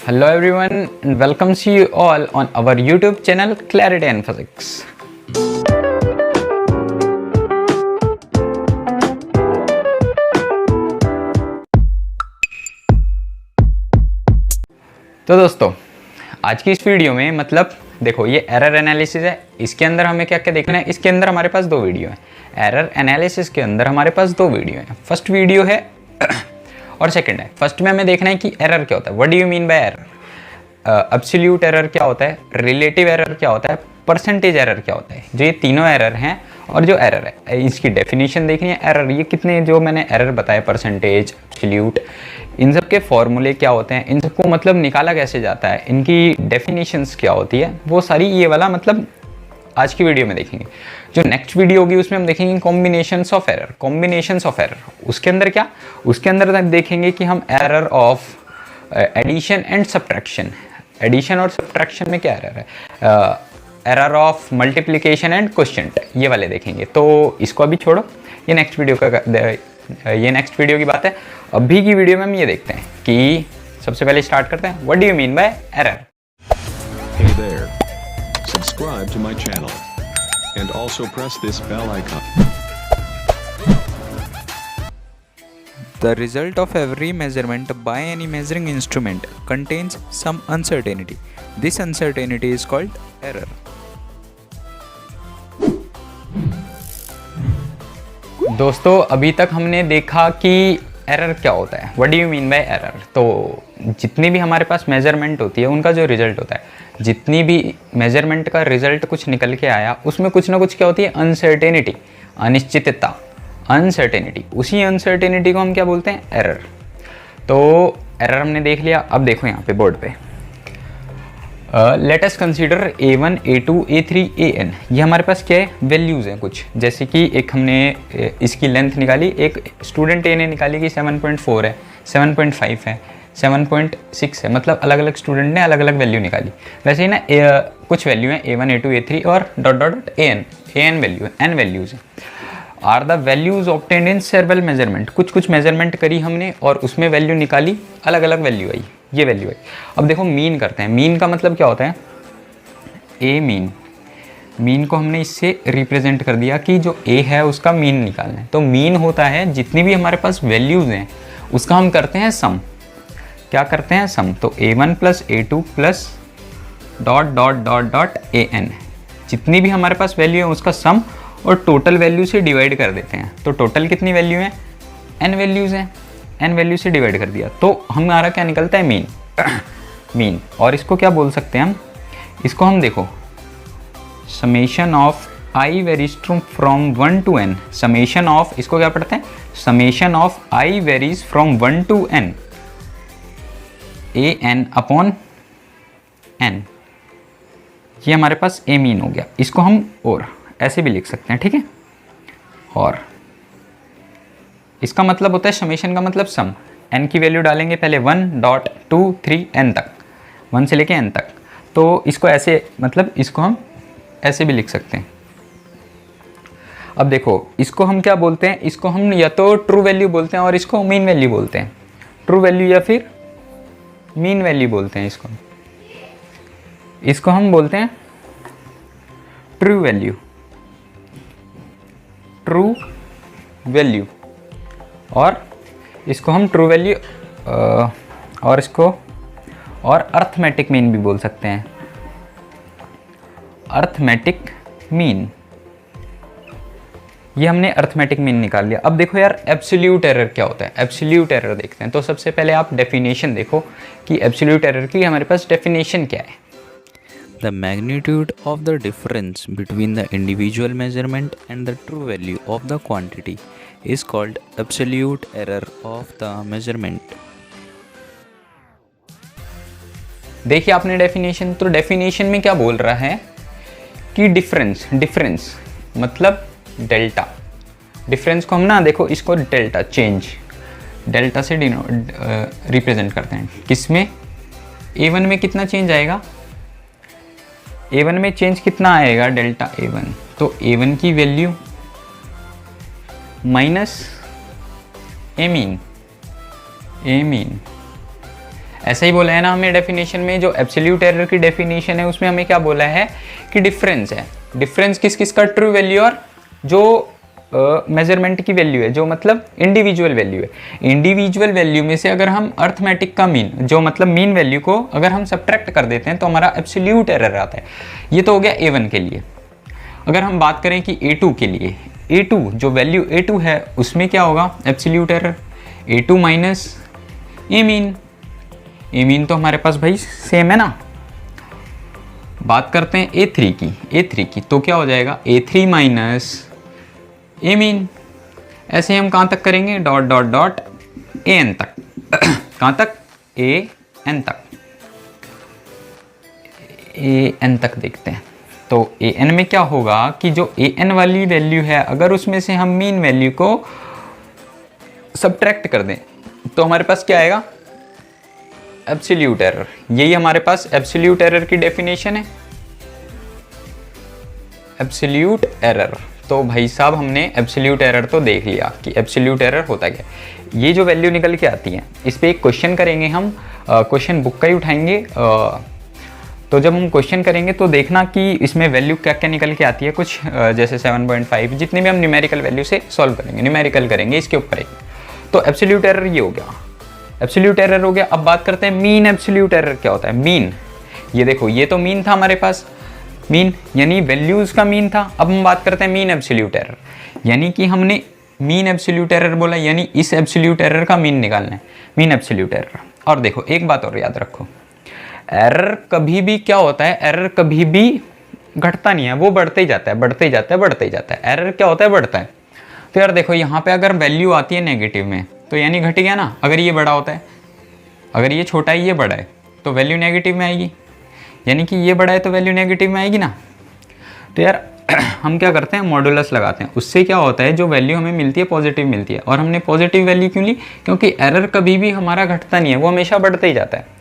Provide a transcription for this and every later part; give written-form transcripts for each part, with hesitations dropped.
Hello everyone and welcomes you all on our YouTube channel Clarity and Physics. तो दोस्तों आज की इस वीडियो में देखो ये एरर एनालिसिस है। इसके अंदर हमें क्या क्या देखना है। इसके अंदर हमारे पास दो वीडियो है। एरर एनालिसिस के अंदर हमारे पास दो वीडियो है। फर्स्ट वीडियो है और सेकंड है। फर्स्ट में हमें देखना है कि एरर क्या होता है, what do you mean by error, absolute error क्या होता है, रिलेटिव एरर क्या होता है, परसेंटेज एरर क्या होता है। जो ये तीनों एरर हैं और जो एरर है इसकी डेफिनेशन देखनी है। एरर ये कितने जो मैंने एरर बताए, परसेंटेज, एब्सोल्यूट, इन सब के फॉर्मूले क्या होते हैं, इन सबको निकाला कैसे जाता है, इनकी डेफिनेशंस क्या होती है, वो सारी ये वाला आज की वीडियो में देखेंगे। जो नेक्स्ट वीडियो होगी उसमें हम देखेंगे combinations of error. Combinations of error उसके अंदर क्या, उसके अंदर देखेंगे कि हम error of addition and subtraction, addition और सब्ट्रैक्शन में क्या एरर है, error of multiplication and quotient, ये वाले देखेंगे। तो इसको अभी छोड़ो, ये नेक्स्ट वीडियो की बात है। अभी की वीडियो में हम ये देखते हैं कि सबसे पहले स्टार्ट करते हैं, what do you mean by error. Hey there. Subscribe to my channel. And also press this bell icon. The result of every measurement by any measuring instrument contains some uncertainty. This uncertainty is called error. दोस्तों अभी तक हमने देखा कि error क्या होता है, what do you mean by error. तो जितनी भी हमारे पास मेजरमेंट होती है उनका जो रिजल्ट होता है, जितनी भी मेजरमेंट का रिजल्ट कुछ निकल के आया उसमें कुछ ना कुछ क्या होती है, अनसर्टेनिटी, अनिश्चितता, अनसर्टेनिटी। उसी अनसर्टेनिटी को हम क्या बोलते हैं, एरर। तो एरर हमने देख लिया। अब देखो यहाँ पे बोर्ड पे let us consider a1, a2, a3, an। ये हमारे पास क्या है, वैल्यूज़ हैं कुछ। जैसे कि एक हमने इसकी लेंथ निकाली, एक स्टूडेंट ए ने निकाली कि 7.4 है, 7.5 है, 7.6 है, अलग अलग स्टूडेंट ने अलग अलग वैल्यू निकाली। वैसे ही ना कुछ वैल्यू हैं a1, a2, a3 और dot dot an value, n values हैं। Are the values obtained in several measurement. कुछ मेजरमेंट करी हमने और उसमें वैल्यू निकाली, अलग अलग वैल्यू आई, ये वैल्यू है। अब देखो मीन करते हैं। मीन का मतलब क्या होता है, ए मीन। मीन को हमने इससे रिप्रेजेंट कर दिया कि जो ए है उसका मीन निकालना है। तो मीन होता है जितनी भी हमारे पास वैल्यूज़ हैं उसका हम करते हैं सम। क्या करते हैं, सम। तो a1 plus a2 plus dot dot dot dot an, जितनी भी हमारे पास वैल्यू है उसका सम और टोटल वैल्यू से डिवाइड कर देते हैं। तो टोटल कितनी वैल्यू है, n वैल्यूज़ हैं, n वैल्यू से डिवाइड कर दिया तो हमारा क्या निकलता है, मीन। मीन। और इसको क्या बोल सकते हैं हम, इसको हम देखो summation of i varies from 1 to n। Summation of, इसको क्या पढ़ते हैं, summation of i varies from 1 to n, an upon n। ये हमारे पास a मीन हो गया। इसको हम और ऐसे भी लिख सकते हैं, ठीक है। और इसका मतलब होता है, समेशन का मतलब सम। n की वैल्यू डालेंगे पहले 1.23 n तक, 1 से लेके n तक। तो इसको ऐसे इसको हम ऐसे भी लिख सकते हैं। अब देखो इसको हम क्या बोलते हैं, इसको हम या तो ट्रू वैल्यू बोलते हैं और इसको मीन वैल्यू बोलते हैं। ट्रू वैल्यू या फिर मीन वैल्यू बोलते हैं इसको। इसको हम बोलते हैं ट्रू वैल्यू, ट्रू वैल्यू। और इसको हम ट्रू वैल्यू और इसको और अर्थमेटिक मीन भी बोल सकते हैं, अर्थमेटिक मीन। ये हमने अर्थमेटिक मीन निकाल लिया। अब देखो यार एब्सोल्यूट एरर क्या होता है। एब्सोल्यूट एरर देखते हैं। तो सबसे पहले आप डेफिनेशन देखो कि एब्सोल्यूट एरर की हमारे पास डेफिनेशन क्या है। The magnitude of the difference between the individual measurement and the true value of the quantity is called absolute error of the measurement. देखिए आपने डेफिनेशन, तो डेफिनेशन में क्या बोल रहा है कि डिफरेंस मतलब डेल्टा। डिफरेंस को हम ना देखो इसको डेल्टा, चेंज, डेल्टा से रिप्रेजेंट करते हैं। किसमें, a1 में कितना चेंज आएगा, a1 में चेंज कितना आएगा, डेल्टा a1। तो a1 की वैल्यू माइनस a मीन, ऐसा ही बोला है ना हमें डेफिनेशन में, जो एब्सोल्यूट एरर की डेफिनेशन है उसमें हमें क्या बोला है कि डिफरेंस है। डिफरेंस किस किस का, ट्रू वैल्यू और जो मेजरमेंट की वैल्यू है, जो मतलब इंडिविजुअल वैल्यू है। इंडिविजुअल वैल्यू में से अगर हम अर्थमेटिक का मीन, जो मतलब मीन वैल्यू को अगर हम सब्ट्रैक्ट कर देते हैं तो हमारा एब्सोल्यूट एरर आता है। ये तो हो गया A1 के लिए। अगर हम बात करें कि A2 के लिए, A2 जो वैल्यू A2 है उसमें क्या होगा एब्सोल्यूट एरर, A2 माइनस ए मीन। ए मीन तो हमारे पास भाई सेम है ना। बात करते हैं A3 की तो क्या हो जाएगा A3 माइनस ए मीन। ऐसे ही हम कहाँ तक करेंगे, डॉट डॉट डॉट AN तक कहाँ तक, AN तक, AN तक देखते हैं। तो AN में क्या होगा कि जो AN वाली वैल्यू है अगर उसमें से हम मीन वैल्यू को सब्ट्रैक्ट कर दें तो हमारे पास क्या आएगा, एब्सोल्यूट एरर। यही हमारे पास एब्सोल्यूट एरर की डेफिनेशन है, एब्सोल्यूट एरर। तो भाई साहब हमने एब्सोल्यूट एरर तो देख लिया कि एब्सोल्यूट एरर होता क्या है। ये जो वैल्यू निकल के आती है इस पर एक क्वेश्चन करेंगे हम, क्वेश्चन बुक का ही उठाएंगे। तो जब हम क्वेश्चन करेंगे तो देखना कि इसमें वैल्यू क्या क्या निकल के आती है, कुछ जैसे 7.5 जितने भी हम न्यूमेरिकल वैल्यू से सॉल्व करेंगे, न्यूमेरिकल करेंगे इसके ऊपर एक। तो एब्सोल्यूट एरर ये हो गया, एब्सोल्यूट एरर हो गया। अब बात करते हैं मीन एब्सोल्यूट एरर क्या होता है। मीन, ये देखो ये तो मीन था हमारे पास, मीन यानी वैल्यूज का मीन था। अब हम बात करते हैं मीन एब्सोल्यूट एरर, यानी कि हमने मीन एब्सोल्यूट एरर बोला यानी इस एब्सोल्यूट एरर का मीन निकालना है, मीन एब्सोल्यूट एरर। और देखो एक बात और याद रखो, एरर कभी भी क्या होता है, एरर कभी भी घटता नहीं है, वो बढ़ते ही जाता है, बढ़ते ही जाता है, बढ़ते ही जाता है। एरर क्या होता है, बढ़ता है। तो यार देखो यहाँ पे अगर वैल्यू आती है नेगेटिव में तो यानी घट गया ना। अगर ये बड़ा होता है, अगर ये छोटा है ये बड़ा है तो वैल्यू नेगेटिव में आएगी, यानी कि ये बड़ा है तो वैल्यू नेगेटिव में आएगी ना। तो यार हम क्या करते हैं, मॉडुलस लगाते हैं। उससे क्या होता है जो वैल्यू हमें मिलती है पॉजिटिव मिलती है। और हमने पॉजिटिव वैल्यू क्यों ली, क्योंकि एरर कभी भी हमारा घटता नहीं है, वो हमेशा बढ़ते ही जाता है।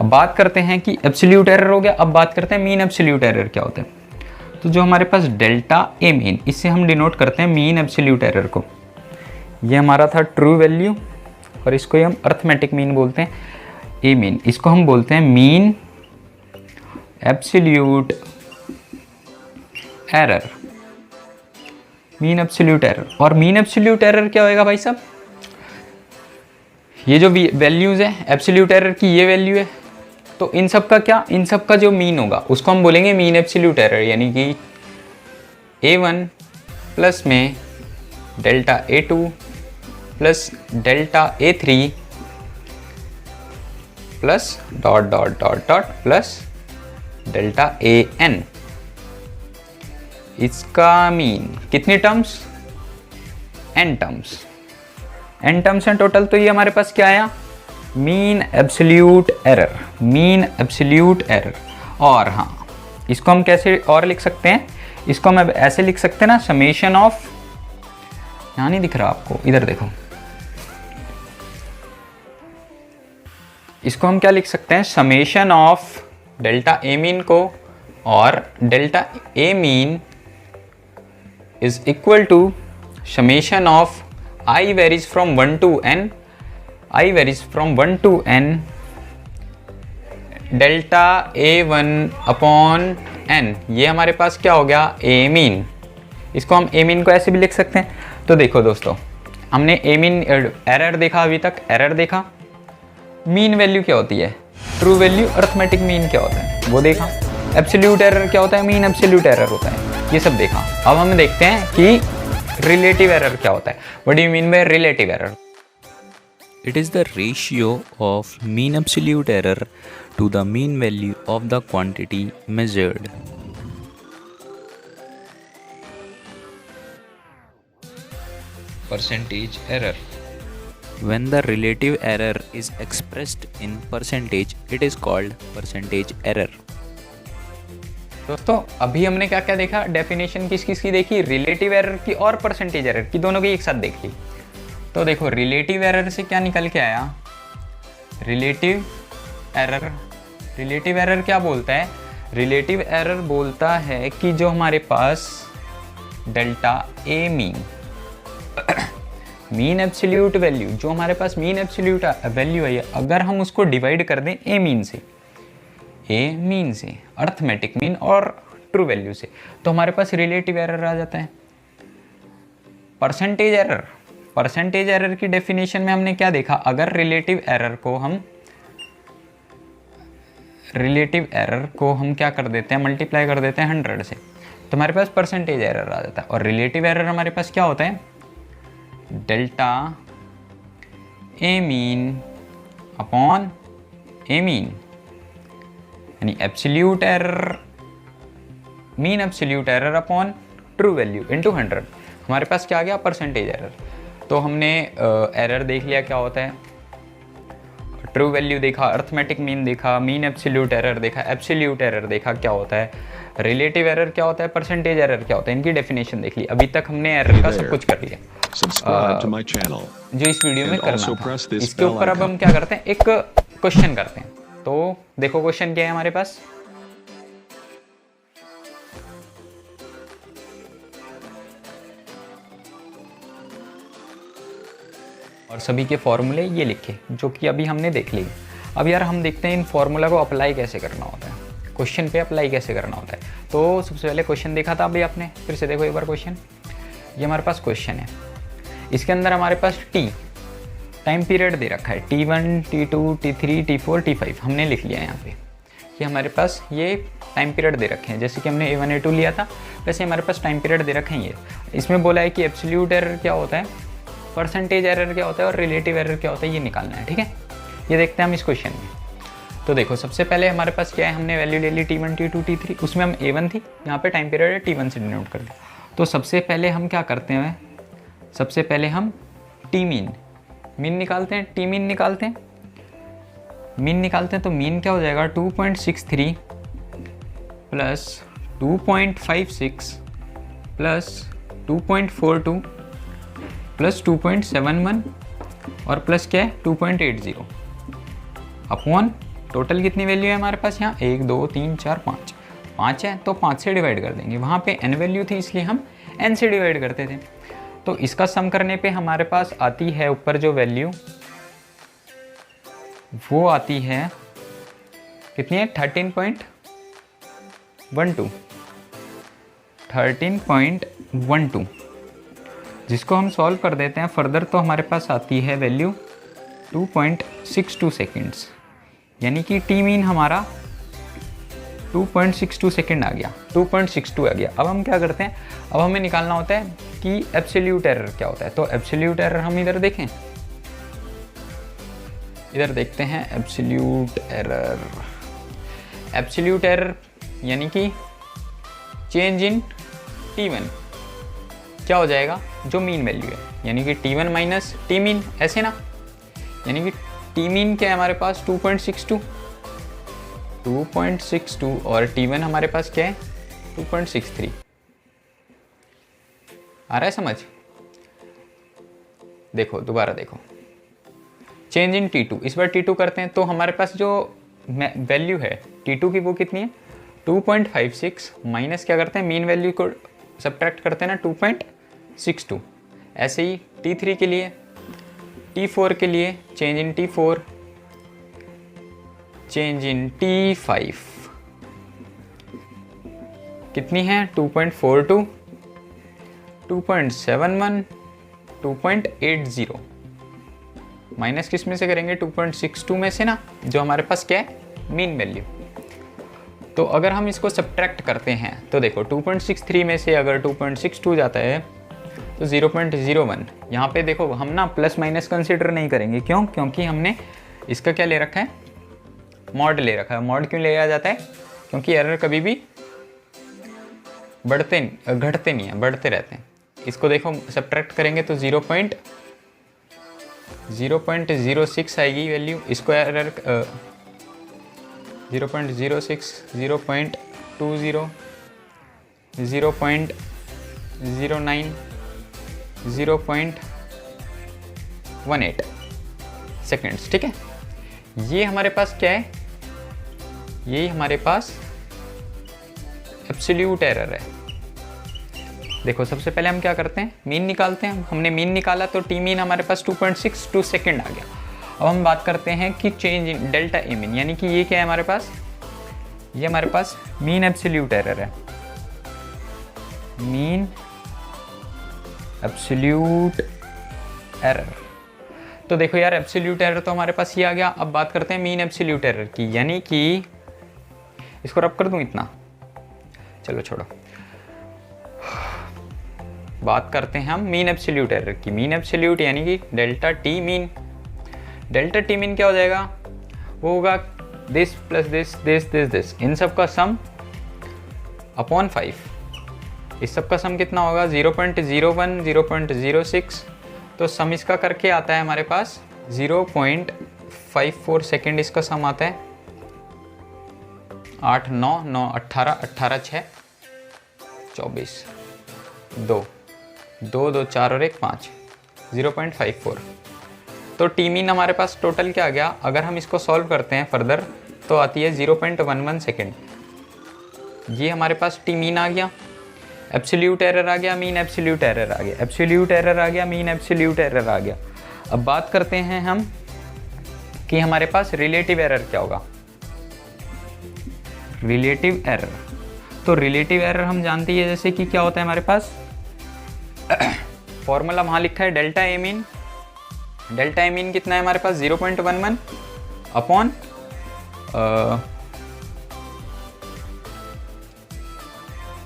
अब बात करते हैं कि एब्सोल्यूट एरर हो गया, अब बात करते हैं मीन एब्सोल्यूट एरर क्या होता है। तो जो हमारे पास डेल्टा ए मीन, इससे हम डिनोट करते हैं मीन एब्सोल्यूट एरर को। ये हमारा था ट्रू वैल्यू और इसको ही हम अर्थमेटिक मीन बोलते हैं, ए मीन। इसको हम बोलते हैं mean absolute error, mean absolute error. और मीन एब्सोल्यूट एरर क्या होएगा भाई साहब, ये जो वैल्यूज है एब्सोल्यूट एरर की, ये वैल्यू है तो इन सब का क्या, इन सब का जो मीन होगा उसको हम बोलेंगे मीन एब्सोल्यूट एरर। यानी कि A1 प्लस में delta A2 plus delta A3 plus dot dot dot dot plus delta AN, इसका मीन कितनी terms, n terms, n terms हैं टोटल। तो ये हमारे पास क्या आया, mean absolute error, mean absolute error. और हाँ इसको हम कैसे और लिख सकते हैं, इसको हम ऐसे लिख सकते हैं ना, समेशन ऑफ, यहाँ नहीं दिख रहा आपको, इधर देखो, इसको हम क्या लिख सकते हैं, summation of delta A mean को और delta A mean is equal to summation of I varies from 1 to n, I varies from 1 to n delta A1 upon n। ये हमारे पास क्या हो गया, A मीन। इसको हम A मीन को ऐसे भी लिख सकते हैं। तो देखो दोस्तों, हमने A मीन एरर देखा, अभी तक एरर देखा। मीन वैल्यू क्या होती है, ट्रू वैल्यू, अर्थमेटिक मीन क्या होता है वो देखा, एब्सोल्यूट एरर क्या होता है, मीन एब्सोल्यूट एरर होता है, ये सब देखा। अब हम देखते हैं कि रिलेटिव एरर क्या होता है। What do you mean by relative error? It is the ratio of mean absolute error to the mean value of the quantity measured. Percentage error. When the relative error is expressed in percentage, it is called percentage error. दोस्तों अभी हमने क्या क्या देखा, definition किस किस की देखी, रिलेटिव एरर की और परसेंटेज एरर की, दोनों की एक साथ देख ली। तो देखो रिलेटिव एरर से क्या निकल के आया, रिलेटिव एरर, रिलेटिव एरर क्या बोलता है, रिलेटिव एरर बोलता है कि जो हमारे पास delta A mean mean absolute value, जो हमारे पास मीन एब्सोल्यूट वैल्यू है, अगर हम उसको डिवाइड कर दें ए मीन से, अर्थमेटिक मीन और ट्रू वैल्यू से, तो हमारे पास रिलेटिव एरर आ जाता है। परसेंटेज एरर की डेफिनेशन में हमने क्या देखा, अगर रिलेटिव एरर को हम क्या कर देते हैं, मल्टीप्लाई कर देते हैं 100 से, तो हमारे पास परसेंटेज एरर आ जाता है। और रिलेटिव एरर हमारे पास क्या होता है, delta A mean upon A mean, यानी absolute error, mean absolute error upon true value into 100। हमारे पास क्या आ गया, परसेंटेज एरर। तो हमने एरर देख लिया क्या होता है, ट्रू वैल्यू देखा, अर्थमेटिक मीन देखा, मीन एब्सोल्यूट एरर देखा, एब्सोल्यूट एरर देखा क्या होता है, रिलेटिव एरर क्या होता है, परसेंटेज एरर क्या होता है, इनकी डेफिनेशन देख ली। अभी तक हमने एरर का सब कुछ कर लिया जो इस वीडियो में करना था। इसके ऊपर अब हम क्या करते हैं, एक क्वेश्चन करते हैं। तो देखो क्वेश्चन क्या है हमारे पास, और सभी के फॉर्मूले ये लिखे जो कि अभी हमने देख लिए। अब यार हम देखते हैं इन फॉर्मूला को अप्लाई कैसे करना होता है, क्वेश्चन पे अप्लाई कैसे करना होता है। तो सबसे पहले क्वेश्चन देखा था अभी आपने, फिर से देखो एक बार क्वेश्चन। ये हमारे पास क्वेश्चन है, इसके अंदर हमारे पास टाइम पीरियड दे रखा है, T1, T2, T3, T4, T5 हमने लिख लिया है यहाँ पे कि हमारे पास ये टाइम पीरियड दे रखे हैं। जैसे कि हमने A1 A2 लिया था, वैसे हमारे पास टाइम पीरियड दे रखे हैं ये। इसमें बोला है कि एब्सोल्यूट एरर क्या होता है, परसेंटेज एरर क्या होता है और रिलेटिव एरर क्या होता है, ये निकालना है। ठीक है, ये देखते हैं हम इस क्वेश्चन में। तो देखो सबसे पहले हमारे पास क्या है, हमने वैल्यू ले ली T1, T2, T3, उसमें हम A1 थी, यहाँ पे टाइम पीरियड T1 से डिनोट कर दिया। तो सबसे पहले हम क्या करते हैं, सबसे पहले हम मीन निकालते हैं, मीन निकालते हैं। तो मीन क्या हो जाएगा, 2.63 प्लस 2.56 प्लस 2.42 प्लस 2.71 और प्लस क्या है 2.80 अपॉन टोटल कितनी वैल्यू है हमारे पास यहाँ, 1 2 3 4 5 है, तो 5 से डिवाइड कर देंगे। वहाँ पे n वैल्यू थी इसलिए हम n से डिवाइड करते थे। तो इसका सम करने पे हमारे पास आती है ऊपर जो वैल्यू, वो आती है कितनी है, 13.12, जिसको हम सॉल्व कर देते हैं फर्दर, तो हमारे पास आती है वैल्यू 2.62 सेकेंड्स, यानी कि टी मीन हमारा 2.62 सेकेंड आ गया, 2.62 आ गया। अब हम क्या करते हैं, अब हमें निकालना होता है कि एब्सोल्यूट एरर क्या होता है। तो एब्सोल्यूट एरर हम इधर देखें, इधर देखते हैं एब्सोल्यूट एरर यानी कि चेंज इन T1 क्या हो जाएगा, जो मीन वैल्यू है, यानी कि T1 माइनस टी मीन, ऐसे ना, यानी कि टी मीन क्या है हमारे पास 2.62 और T1 हमारे पास क्या है 2.63। आ रहा है समझ? देखो दोबारा देखो, चेंज इन T2, इस बार T2 करते हैं तो हमारे पास जो वैल्यू है T2 की वो कितनी है 2.56 माइनस क्या करते हैं, मीन वैल्यू को सब्ट्रैक्ट करते हैं ना 2.62। ऐसे ही T3 के लिए, T4 के लिए change in T4, change in T5 कितनी है 2.42, 2.71, 2.80 माइनस किस में से करेंगे 2.62 में से ना, जो हमारे पास क्या है मीन वैल्यू। तो अगर हम इसको सब्ट्रैक्ट करते हैं तो देखो 2.63 में से अगर 2.62 जाता है तो 0.01। यहाँ पे देखो हम ना प्लस माइनस कंसिडर नहीं करेंगे, क्यों, क्योंकि हमने इसका क्या ले रखा है, मॉड ले रखा है। मॉड क्यों लिया जाता है, क्योंकि एरर कभी भी घटते नहीं है, बढ़ते रहते हैं। इसको देखो सब्ट्रैक्ट करेंगे तो 0.06 आएगी वैल्यू, इसको एरर 0.06, 0.20, 0.09, 0.18 सेकेंड्स। ठीक है, ये हमारे पास क्या है, ये हमारे पास एब्सोल्यूट एरर है। देखो सबसे पहले हम क्या करते हैं, मीन निकालते हैं। हमने मीन निकाला तो टी मीन हमारे पास 2.62 सेकेंड आ गया। अब हम बात करते हैं कि change in delta A mean, यानी कि ये क्या है हमारे पास, ये हमारे पास मीन एब्सोल्यूट एरर है, मीन एब्सोल्यूट एरर। तो देखो यार एब्सोल्यूट एरर तो हमारे पास ये आ गया। अब बात करते हैं मीन एब्सोल्यूट एरर की, यानी कि इसको रब कर दूं इतना, चलो छोड़ो। बात करते हैं हम मीन एब्सोल्यूट एरर की। मीन एब्सोल्यूट यानी कि delta T mean. Delta T mean क्या हो जाएगा, वो होगा this plus this this this this, इन सब का सम अपॉन 5। इस सब का सम कितना होगा 0.01 0.06, तो सम इसका करके आता है हमारे पास 0.54 सेकेंड इसका सम आता है। 8 9 9 18 18 6 24 2 2 2 4 और 1 5 0.54। तो टी मीन हमारे पास टोटल क्या आ गया, अगर हम इसको सॉल्व करते हैं फर्दर तो आती है 0.11 सेकेंड। ये हमारे पास टी मीन आ गया, एब्सोल्यूट एरर आ गया, मीन एब्सोल्यूट एरर आ गया, एब्सोल्यूट एरर आ गया, मीन एब्सोल्यूट एरर आ गया। अब बात करते हैं हम कि हमारे पास रिलेटिव एरर क्या होगा। रिलेटिव एरर, तो रिलेटिव एरर हम जानते हैं जैसे कि क्या होता है हमारे पास, फॉर्मूला वहाँ लिखा है delta A mean. Delta A mean कितना है हमारे पास 0.11 अपॉन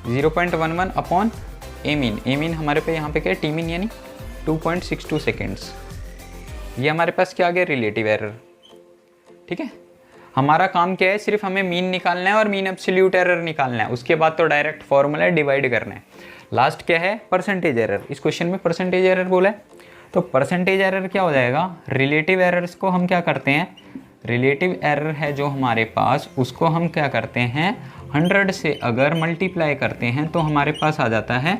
0.11 अपॉन ए मीन। ए मीन हमारे पे यहाँ पे क्या है टी मीन, यानी 2.62 सेकेंड्स। ये हमारे पास क्या आ गया, रिलेटिव एरर। ठीक है, हमारा काम क्या है, सिर्फ हमें मीन निकालना है और मीन एब्सोल्यूट एरर निकालना है। उसके बाद तो डायरेक्ट फॉर्मूला डिवाइड करना है। लास्ट क्या है, परसेंटेज एरर। इस क्वेश्चन में परसेंटेज एरर बोला है, तो परसेंटेज एरर क्या हो जाएगा, रिलेटिव एरर्स को हम क्या करते हैं, रिलेटिव एरर है जो हमारे पास उसको हम क्या करते हैं 100 से अगर मल्टीप्लाई करते हैं तो हमारे पास आ जाता है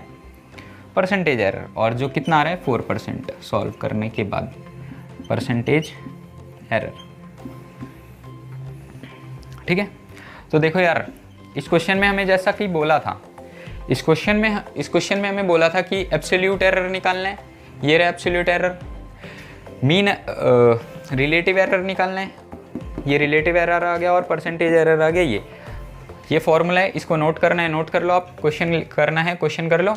परसेंटेज एरर, और जो कितना आ रहा है 4% सॉल्व करने के बाद परसेंटेज एरर। ठीक है, तो देखो यार इस क्वेश्चन में हमें जैसा कि बोला था, इस क्वेश्चन में हमें बोला था कि एब्सोल्यूट एरर निकालना है, ये रहा absolute error. Mean relative error निकालना है, ये रिलेटिव एरर आ गया, और परसेंटेज एरर आ गया। ये फॉर्मूला है, इसको नोट करना है, नोट कर लो आप। क्वेश्चन करना है, क्वेश्चन कर लो।